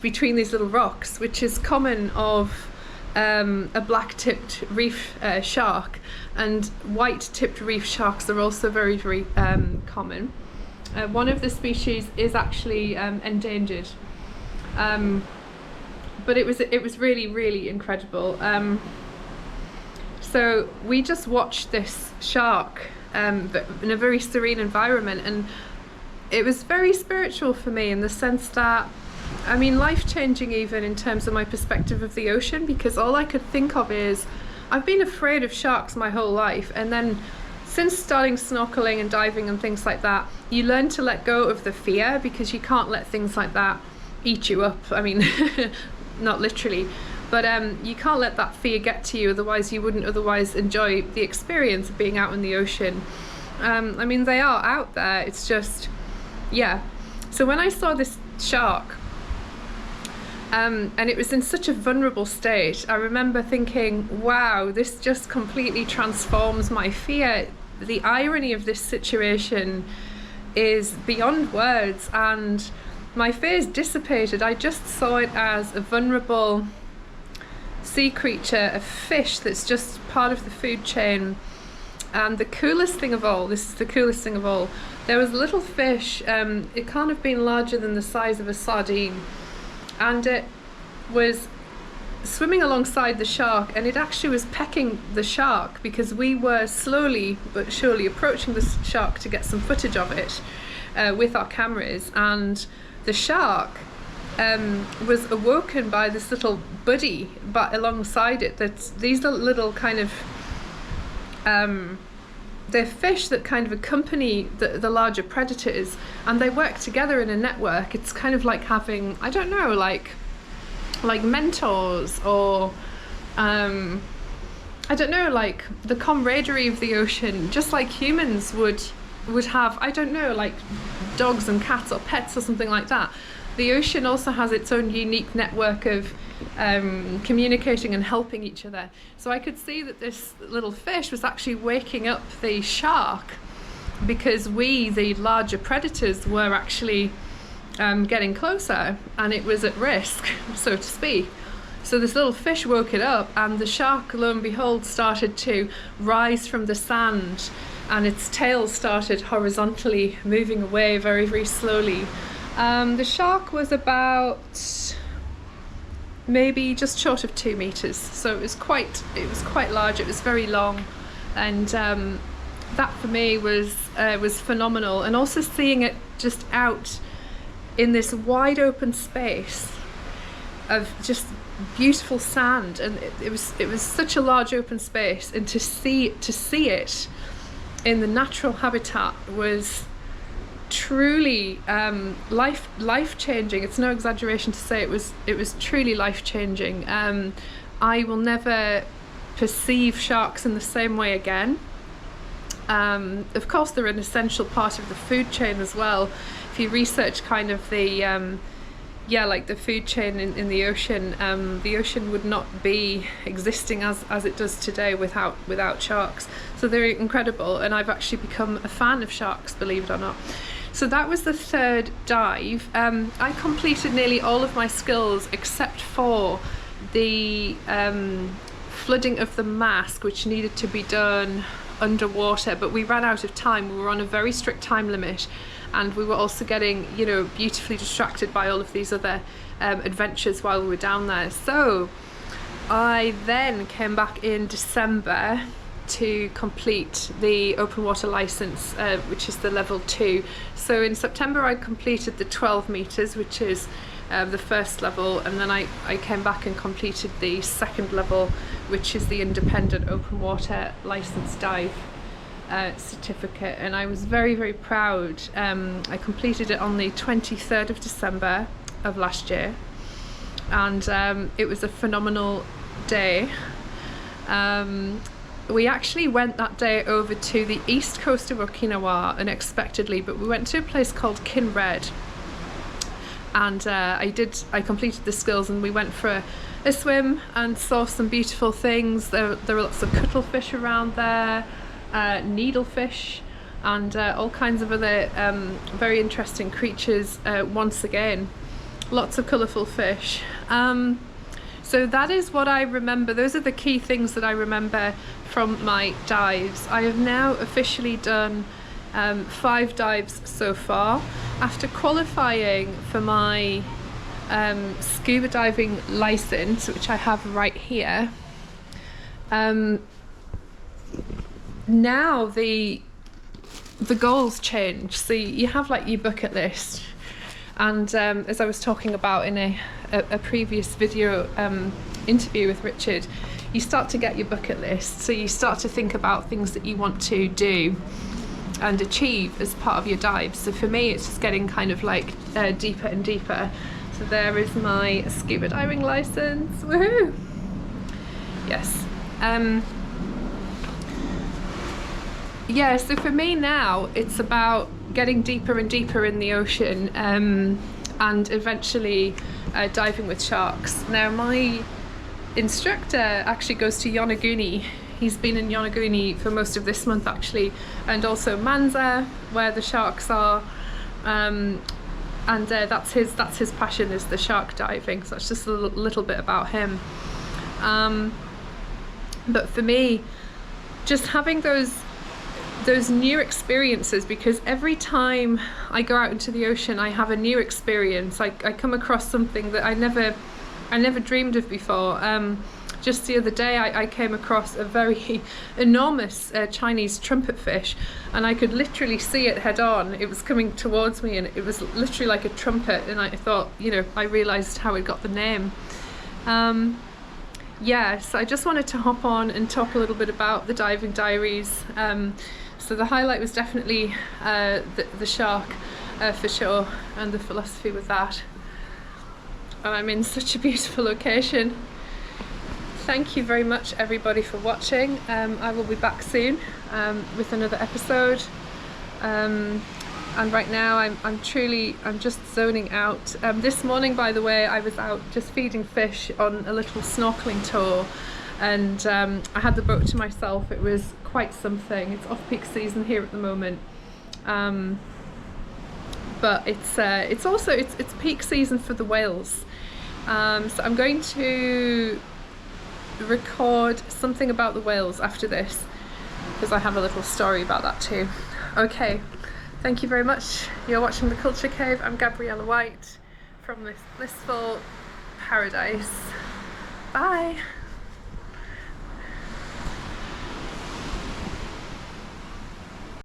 between these little rocks, which is common of a black-tipped reef shark, and white-tipped reef sharks are also very, very common. One of the species is actually endangered, but it was really, really incredible. So we just watched this shark but in a very serene environment, and it was very spiritual for me in the sense that, I mean, life-changing even in terms of my perspective of the ocean, because all I could think of is I've been afraid of sharks my whole life, and then since starting snorkeling and diving and things like that, you learn to let go of the fear, because you can't let things like that eat you up. I mean, not literally, but you can't let that fear get to you, otherwise you wouldn't otherwise enjoy the experience of being out in the ocean. I mean, they are out there, it's just, yeah. So when I saw this shark, and it was in such a vulnerable state, I remember thinking, wow, this just completely transforms my fear. The irony of this situation is beyond words, and my fears dissipated. I just saw it as a vulnerable sea creature, a fish that's just part of the food chain. And the coolest thing of all, this is the coolest thing of all, there was a little fish, it can't have been larger than the size of a sardine, and it was swimming alongside the shark, and it actually was pecking the shark, because we were slowly but surely approaching the shark to get some footage of it with our cameras, and the shark was awoken by this little buddy but alongside it. That's these are little kind of they're fish that kind of accompany the larger predators, and they work together in a network. It's kind of like having, I don't know, like mentors, or I don't know, like the camaraderie of the ocean, just like humans would have, I don't know, like dogs and cats or pets or something like that. The ocean also has its own unique network of communicating and helping each other. So I could see that this little fish was actually waking up the shark, because we, the larger predators, were actually getting closer, and it was at risk, so to speak. So this little fish woke it up, and the shark, lo and behold, started to rise from the sand, and its tail started horizontally moving away very, very slowly. The shark was about maybe just short of 2 meters, so it was quite large. It was very long, and that for me was phenomenal. And also seeing it just out in this wide open space of just beautiful sand, and it was such a large open space, and to see it in the natural habitat was truly life-changing. It's no exaggeration to say it was truly life-changing. I will never perceive sharks in the same way again. Of course, they're an essential part of the food chain as well. If you research kind of the like the food chain in the ocean would not be existing as it does today without sharks. So they're incredible, and I've actually become a fan of sharks, believe it or not. So that was the third dive. I completed nearly all of my skills except for the flooding of the mask, which needed to be done underwater, but we ran out of time. We were on a very strict time limit, and we were also getting, you know, beautifully distracted by all of these other adventures while we were down there. So I then came back in December to complete the open water license, which is the level 2. So in September I completed the 12 meters, which is the first level, and then I came back and completed the second level, which is the independent open water license dive certificate, and I was very, very proud. I completed it on the 23rd of December of last year, and it was a phenomenal day. We actually went that day over to the east coast of Okinawa unexpectedly, but we went to a place called Kinred, and I completed the skills, and we went for a swim and saw some beautiful things. There were lots of cuttlefish around there, needlefish, and all kinds of other very interesting creatures once again. lots of colourful fish. So that is what I remember. Those are the key things that I remember from my dives. I have now officially done 5 dives so far. After qualifying for my scuba diving license, which I have right here, now the goals change. So you have like your bucket list, and as I was talking about in a previous video interview with Richard, you start to get your bucket list. So you start to think about things that you want to do and achieve as part of your dive. So for me, it's just getting kind of like deeper and deeper. So there is my scuba diving license. Woohoo! Yes. Yeah, so for me now, it's about getting deeper and deeper in the ocean, and eventually diving with sharks. Now, my instructor actually goes to Yonaguni. He's been in Yonaguni for most of this month actually, and also Manza, where the sharks are, and that's his passion, is the shark diving. So that's just a little bit about him. But for me, just having those new experiences, because every time I go out into the ocean I have a new experience. I come across something that I never dreamed of before. Just the other day I came across a very enormous Chinese trumpet fish, and I could literally see it head on. It was coming towards me and it was literally like a trumpet, and I thought, you know, I realised how it got the name. Yes, I just wanted to hop on and talk a little bit about the Diving Diaries. So the highlight was definitely the shark, for sure, and the philosophy with that. And I'm in such a beautiful location. Thank you very much everybody for watching. I will be back soon with another episode. And right now I'm just zoning out. This morning, by the way, I was out just feeding fish on a little snorkeling tour, and I had the boat to myself. It was quite something. It's off-peak season here at the moment, but it's also peak season for the whales. So I'm going to record something about the whales after this, because I have a little story about that too. Okay, thank you very much. You're watching The Culture Cave. I'm Gabriella White from this blissful paradise. Bye.